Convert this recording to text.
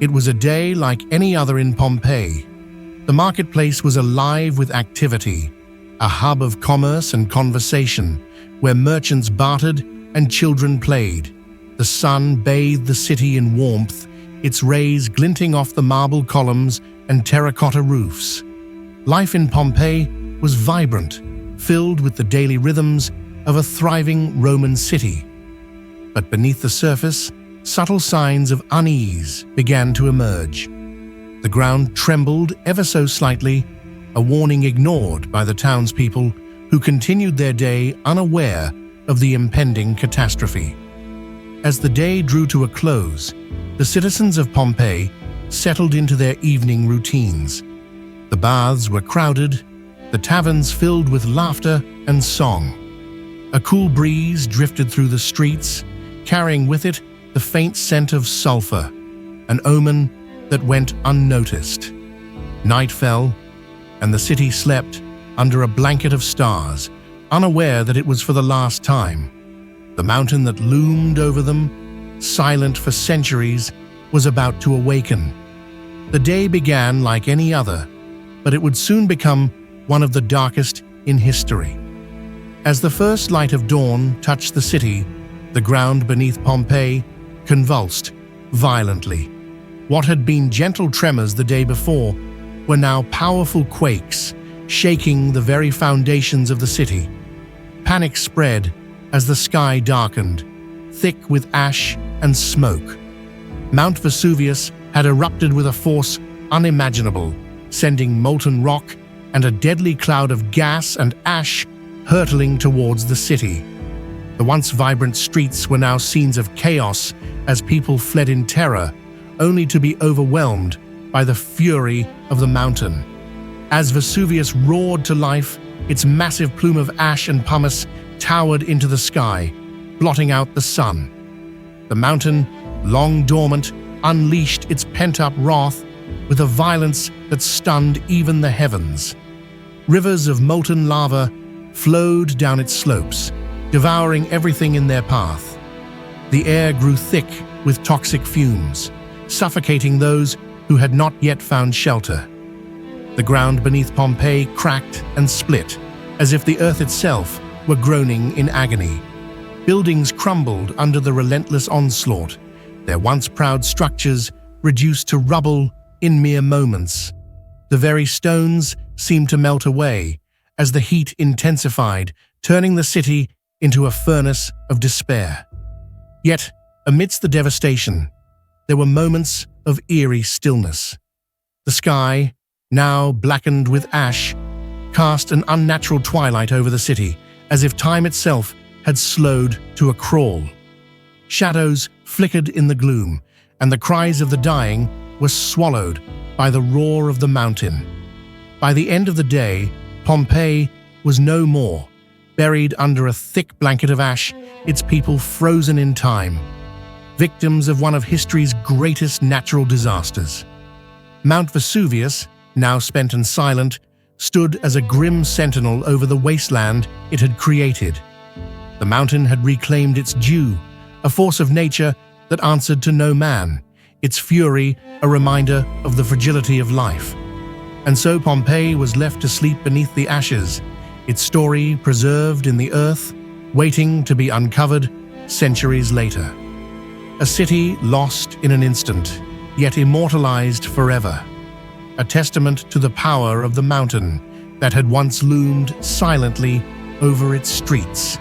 It was a day like any other in Pompeii. The marketplace was alive with activity, a hub of commerce and conversation, where merchants bartered and children played. The sun bathed the city in warmth, its rays glinting off the marble columns and terracotta roofs. Life in Pompeii was vibrant, filled with the daily rhythms of a thriving Roman city. But beneath the surface, subtle signs of unease began to emerge. The ground trembled ever so slightly, a warning ignored by the townspeople who continued their day unaware of the impending catastrophe. As the day drew to a close, the citizens of Pompeii settled into their evening routines. The baths were crowded, the taverns filled with laughter and song. A cool breeze drifted through the streets, carrying with it the faint scent of sulfur, an omen that went unnoticed. Night fell, and the city slept under a blanket of stars, unaware that it was for the last time. The mountain that loomed over them, silent for centuries, was about to awaken. The day began like any other, but it would soon become one of the darkest in history. As the first light of dawn touched the city, the ground beneath Pompeii convulsed violently. What had been gentle tremors the day before were now powerful quakes, shaking the very foundations of the city. Panic spread as the sky darkened, thick with ash and smoke. Mount Vesuvius had erupted with a force unimaginable, sending molten rock and a deadly cloud of gas and ash hurtling towards the city. The once vibrant streets were now scenes of chaos as people fled in terror, only to be overwhelmed by the fury of the mountain. As Vesuvius roared to life, its massive plume of ash and pumice towered into the sky, blotting out the sun. The mountain, long dormant, unleashed its pent-up wrath with a violence that stunned even the heavens. Rivers of molten lava flowed down its slopes, devouring everything in their path. The air grew thick with toxic fumes, suffocating those who had not yet found shelter. The ground beneath Pompeii cracked and split, as if the earth itself were groaning in agony. Buildings crumbled under the relentless onslaught, their once proud structures reduced to rubble in mere moments. The very stones seemed to melt away as the heat intensified, turning the city into a furnace of despair. Yet, amidst the devastation, there were moments of eerie stillness. The sky, now blackened with ash, cast an unnatural twilight over the city, as if time itself had slowed to a crawl. Shadows flickered in the gloom, and the cries of the dying were swallowed by the roar of the mountain. By the end of the day, Pompeii was no more, buried under a thick blanket of ash, its people frozen in time, victims of one of history's greatest natural disasters. Mount Vesuvius, now spent and silent, stood as a grim sentinel over the wasteland it had created. The mountain had reclaimed its due, a force of nature that answered to no man, its fury a reminder of the fragility of life. And so Pompeii was left to sleep beneath the ashes, its story preserved in the earth, waiting to be uncovered centuries later. A city lost in an instant, yet immortalized forever. A testament to the power of the mountain that had once loomed silently over its streets.